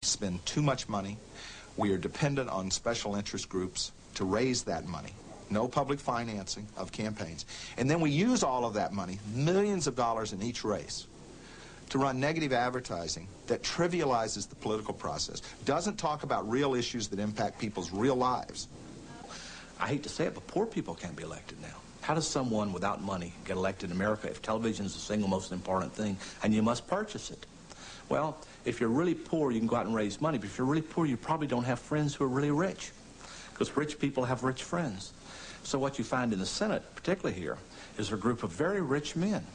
spend too much money. We are dependent on special interest groups to raise that money. No public financing of campaigns. And then we use all of that money, millions of dollars in each race, to run negative advertising that trivializes the political process, doesn't talk about real issues that impact people's real lives. I hate to say it, but poor people can't be elected now. How does someone without money get elected in America if television is the single most important thing and you must purchase it? Well, if you're really poor, you can go out and raise money, but if you're really poor, you probably don't have friends who are really rich, because rich people have rich friends. So what you find in the Senate, particularly here, is a group of very rich men.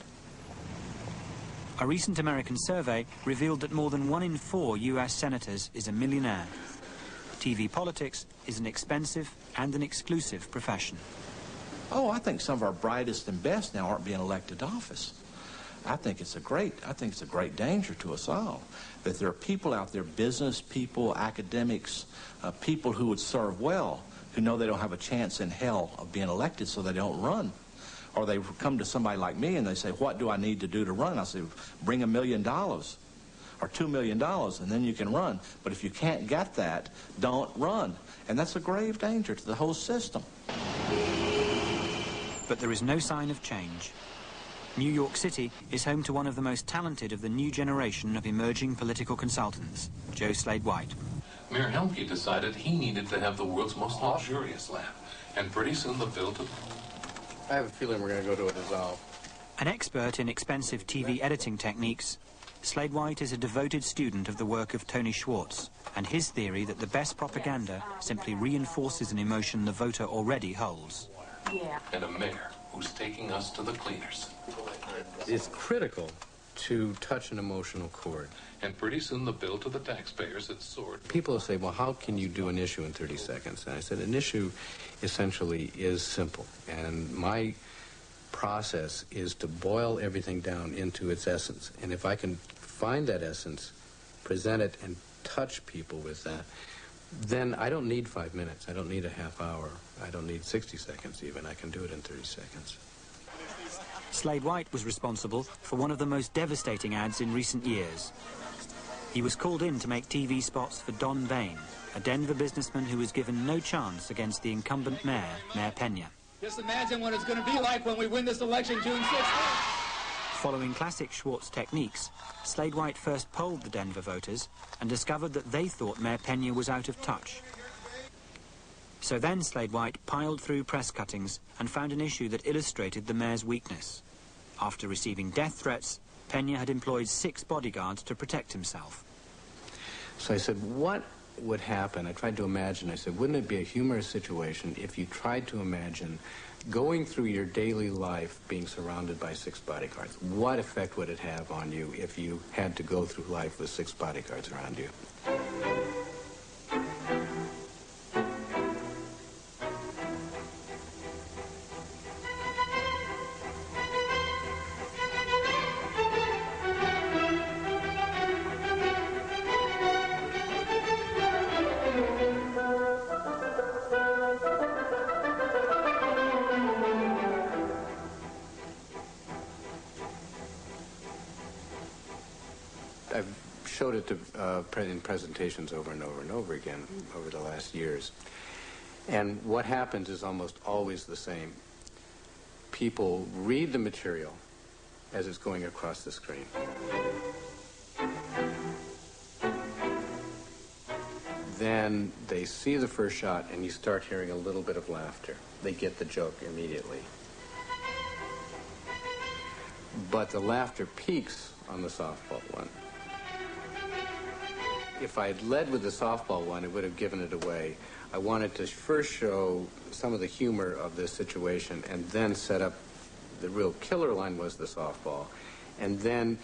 A recent American survey revealed that more than 1 in 4 U.S. senators is a millionaire. TV politics is an expensive and an exclusive profession. Oh, I think some of our brightest and best now aren't being elected to office. I think it's a great danger to us all, that there are people out there, business people, academics, people who would serve well, who know they don't have a chance in hell of being elected, so they don't run. Or they come to somebody like me and they say, what do I need to do to run? I say, bring $1 million or $2 million, and then you can run. But if you can't get that, don't run. And that's a grave danger to the whole system. But there is no sign of change. New York City is home to one of the most talented of the new generation of emerging political consultants, Joe Slade White. Mayor Helmke decided he needed to have the world's most luxurious lab, and pretty soon the bill to... I have a feeling we're going to go to a dissolve. An expert in expensive TV editing techniques, Slade White is a devoted student of the work of Tony Schwartz and his theory that the best propaganda simply reinforces an emotion the voter already holds. Yeah. And a mayor who's taking us to the cleaners. It's critical to touch an emotional chord. And pretty soon the bill to the taxpayers had soared. People say, well, how can you do an issue in 30 seconds? And I said, an issue essentially is simple. And my process is to boil everything down into its essence. And if I can find that essence, present it, and touch people with that, then I don't need 5 minutes. I don't need a half hour. I don't need 60 seconds even. I can do it in 30 seconds. Slade White was responsible for one of the most devastating ads in recent years. He was called in to make TV spots for Don Bain, a Denver businessman who was given no chance against the incumbent mayor, Mayor Pena. Just imagine what it's going to be like when we win this election June 6th. Following classic Schwartz techniques, Slade White first polled the Denver voters and discovered that they thought Mayor Pena was out of touch. So then Slade White piled through press cuttings and found an issue that illustrated the mayor's weakness. After receiving death threats, Pena had employed 6 bodyguards to protect himself. So I said, what would happen? I tried to imagine. I said, wouldn't it be a humorous situation if you tried to imagine going through your daily life being surrounded by 6 bodyguards? What effect would it have on you if you had to go through life with 6 bodyguards around you? I've showed it to, in presentations over and over and over again over the last years. And what happens is almost always the same. People read the material as it's going across the screen. Then they see the first shot and you start hearing a little bit of laughter. They get the joke immediately. But the laughter peaks on the softball one. If I had led with the softball one, it would have given it away. I wanted to first show some of the humor of this situation and then set up the real killer line was the softball, and then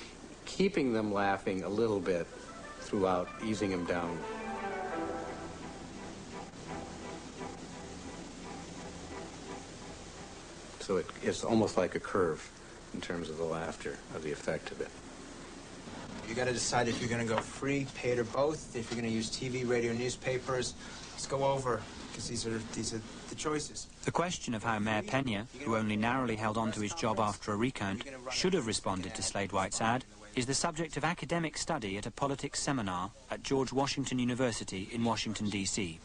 keeping them laughing a little bit throughout, easing them down. So it's almost like a curve in terms of the laughter, of the effect of it. You got to decide if you're going to go free, paid, or both. If you're going to use TV, radio, newspapers, let's go over, because these are the choices. The question of how Mayor Pena, who only narrowly held on to his job after a recount, should have responded to Slade White's ad is the subject of academic study at a politics seminar at George Washington University in Washington, D.C.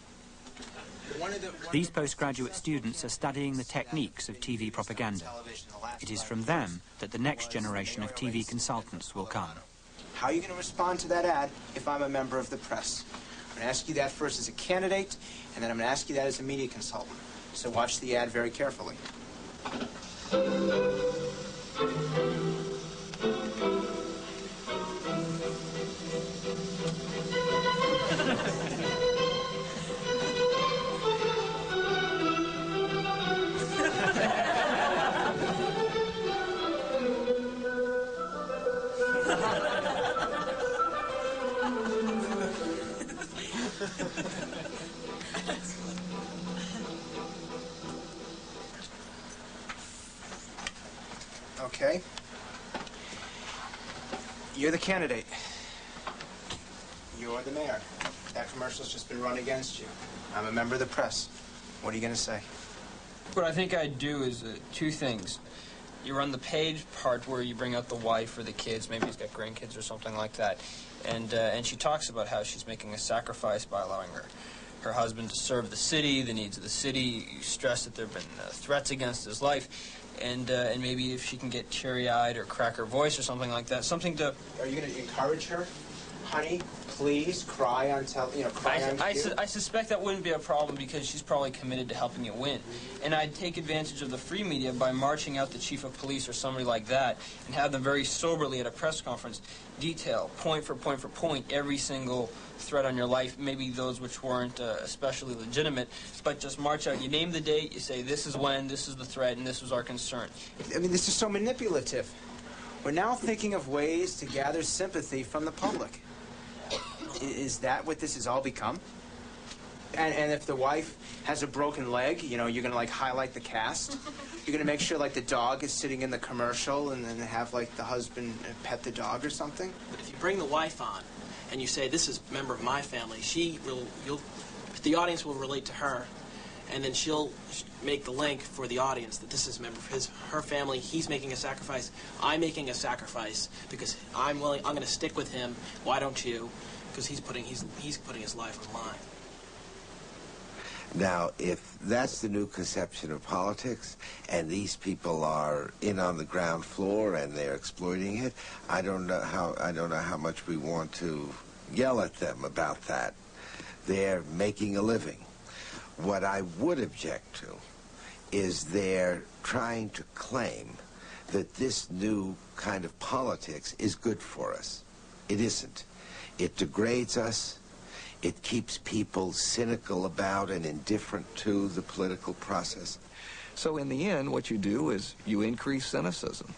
These postgraduate students are studying the techniques of TV propaganda. It is from them that the next generation of TV consultants will come. How are you going to respond to that ad if I'm a member of the press? I'm going to ask you that first as a candidate, and then I'm going to ask you that as a media consultant. So watch the ad very carefully. Okay. You're the candidate. You're the mayor. That commercial's just been run against you. I'm a member of the press. What are you going to say? What I think I'd do is two things. You run the page part where you bring out the wife or the kids, maybe he's got grandkids or something like that, and she talks about how she's making a sacrifice by allowing her husband to serve the city, the needs of the city. You stress that there have been threats against his life, and maybe if she can get teary-eyed or crack her voice or something like that, something to... Are you going to encourage her? Honey, please cry on cry on cue? I suspect that wouldn't be a problem because she's probably committed to helping you win. And I'd take advantage of the free media by marching out the chief of police or somebody like that and have them very soberly at a press conference detail, point for point, every single threat on your life, maybe those which weren't especially legitimate, but just march out. You name the date, you say this is when, this is the threat, and this was our concern. I mean, this is so manipulative. We're now thinking of ways to gather sympathy from the public. Is that what this has all become? And if the wife has a broken leg, you know, you're going to, like, highlight the cast? You're going to make sure, like, the dog is sitting in the commercial and then have, like, the husband pet the dog or something? But if you bring the wife on and you say, this is a member of my family, the audience will relate to her, and then she'll make the link for the audience that this is a member of her family. He's making a sacrifice. I'm making a sacrifice because I'm going to stick with him. Why don't you? Because he's putting his life on line. Now, if that's the new conception of politics, and these people are in on the ground floor and they're exploiting it, I don't know how much we want to yell at them about that. They're making a living. What I would object to is they're trying to claim that this new kind of politics is good for us. It isn't. It degrades us. It keeps people cynical about and indifferent to the political process. So in the end, what you do is you increase cynicism.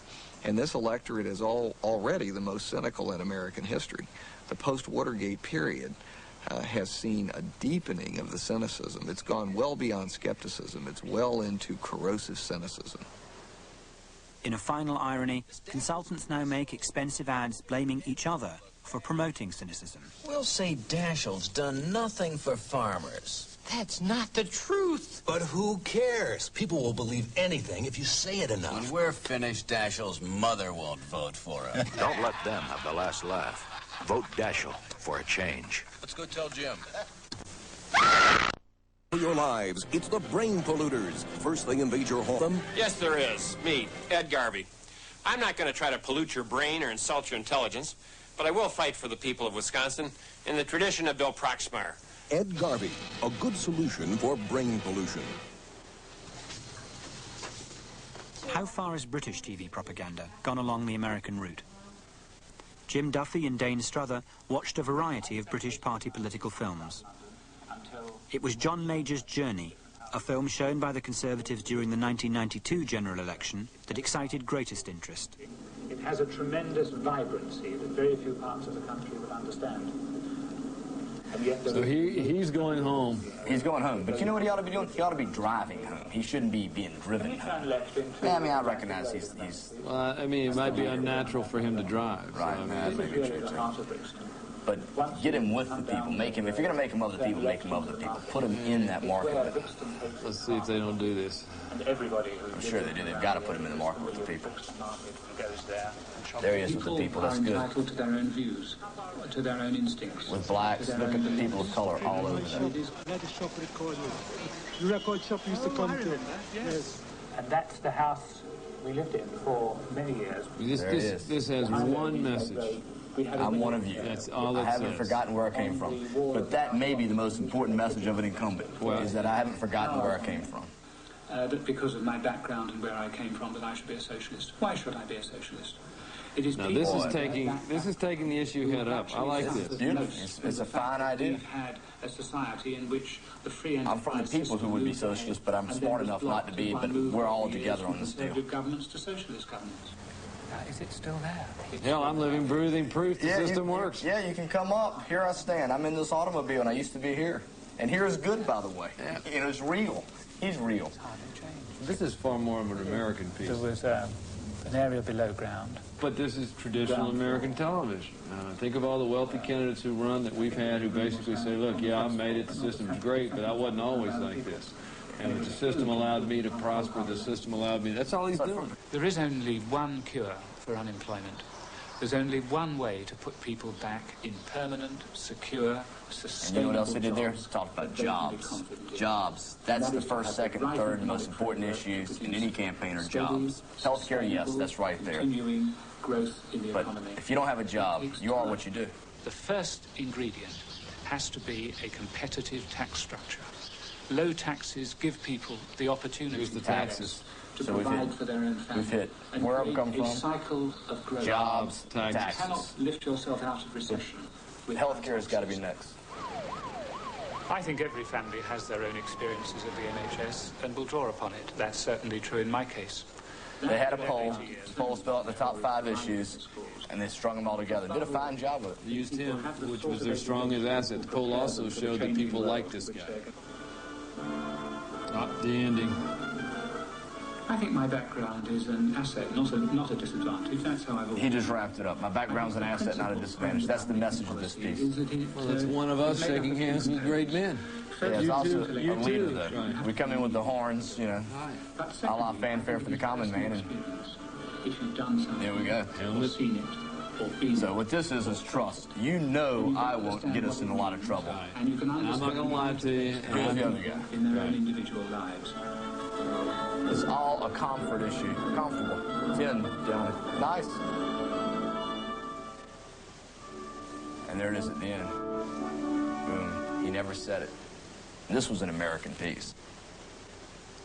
And this electorate is already the most cynical in American history. The post-Watergate period has seen a deepening of the cynicism. It's gone well beyond skepticism. It's well into corrosive cynicism. In a final irony, consultants now make expensive ads blaming each other for promoting cynicism. We'll say Dashiell's done nothing for farmers. That's not the truth. But who cares? People will believe anything if you say it enough. When we're finished, Dashiell's mother won't vote for him. Don't let them have the last laugh. Vote Dashiell for a change. Let's go tell Jim. For your lives, it's the brain polluters. First they invade your home. Yes, there is. Me, Ed Garvey. I'm not going to try to pollute your brain or insult your intelligence, but I will fight for the people of Wisconsin in the tradition of Bill Proxmire. Ed Garvey, a good solution for brain pollution. How far has British TV propaganda gone along the American route? Jim Duffy and Dane Strother watched a variety of British party political films. It was John Major's Journey, a film shown by the Conservatives during the 1992 general election, that excited greatest interest. It has a tremendous vibrancy that very few parts of the country would understand. And yet so he's going home. He's going home. But you know what he ought to be doing? He ought to be driving home. He shouldn't be being driven home. Yeah, I mean, I recognize he's... Well, I mean, it might be unnatural for him to drive. Right, so, man, maybe true, too. But get him with the people. Make him, if you're going to make him of the people, make him of the people. Put him in that market. Let's see if they don't do this. I'm sure they do. They've got to put him in the market with the people. There he is with the people. That's good. Entitled to their own views, to their own instincts. With blacks, look at the people of color all over there. The record shop used to come to. Yes. And that's the house we lived in for many years. This has one message. I'm one of you. That's all it I haven't says. forgotten where I came from. But that may be the most important message of an incumbent, is that I haven't forgotten where I came from. That because of my background and where I came from, that I should be a socialist. Why should I be a socialist? It is now this is taking the issue head up. I like this. It's a fine idea. We've had a society in which the free enterprise. I'm from the people who would be socialist, but I'm smart enough not to be. But we're all together on this deal. Conservative governments to socialist governments. Is it still there? Hell, I'm living breathing proof the system works. Yeah, you can come up. Here I stand. I'm in this automobile, and I used to be here. And here is good, by the way. Yeah. You know, it's real. He's real. This is far more of an American piece. There was an area below ground. But this is traditional American television. Think of all the wealthy candidates who run that we've had who basically say, look, yeah, I made it, the system's great, but I wasn't always like this. And the system allowed me to prosper, the system allowed me. That's all he's doing. There is only one cure for unemployment. There's only one way to put people back in permanent, secure, sustainable. And you know what else they did there? Talked about jobs. Jobs. That's the first, second, and third most important issues in any campaign are jobs. Healthcare, yes, that's right there. Continuing growth in the economy. If you don't have a job, you are what you do. The first ingredient has to be a competitive tax structure. Low taxes give people the opportunity. Here's the taxes. To provide for their own family. We've hit. Where I've come from? A cycle of growth. Jobs, taxes. You cannot lift yourself out of recession. Healthcare has got to be next. I think every family has their own experiences of the NHS and will draw upon it. That's certainly true in my case. They had a poll. The poll spelled out the top 5 issues, and they strung them all together. Did a fine job with it. They used him, which was their strongest asset. The poll also showed that people liked this guy. The ending. I think my background is an asset, not a disadvantage. That's how I've always... He just wrapped it up. My background's an asset, not a disadvantage. That's the message of this piece. Well, it's one of us shaking hands with great men. Yeah, it's also a leader, though. Right. We come in with the horns, you know, a la fanfare for the common man. And there we go. So what this is trust. You know I won't get us in a lot of trouble. And I'm not going to lie to you. Here's the other guy. In their own individual lives. It's all a comfort issue. Comfortable. It's in, gentlemen. Nice. And there it is at the end. Boom. He never said it. This was an American piece.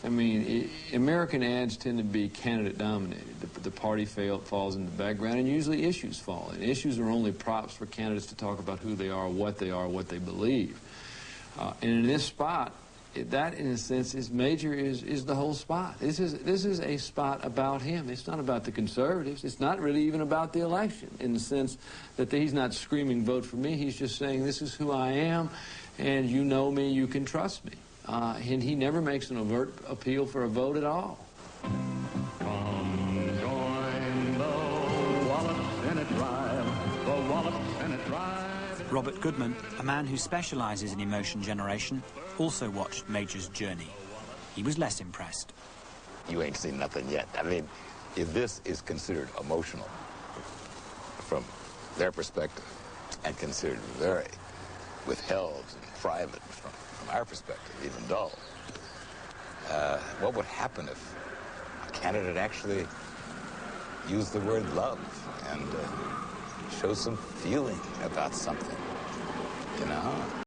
I mean, American ads tend to be candidate-dominated. The party falls in the background, and usually issues fall. And issues are only props for candidates to talk about who they are, what they believe. And in this spot, that, in a sense, is the whole spot. This is a spot about him. It's not about the conservatives. It's not really even about the election, in the sense that he's not screaming, vote for me. He's just saying, this is who I am, and you know me, you can trust me. And he never makes an overt appeal for a vote at all. Come join the Wallace Senate Drive, the Wallace Senate Drive. Robert Goodman, a man who specializes in emotion generation, also watched Major's journey. He was less impressed. You ain't seen nothing yet. I mean, if this is considered emotional from their perspective and considered very withheld and private from our perspective, even dull, what would happen if a candidate actually used the word love and showed some feeling about something, you know?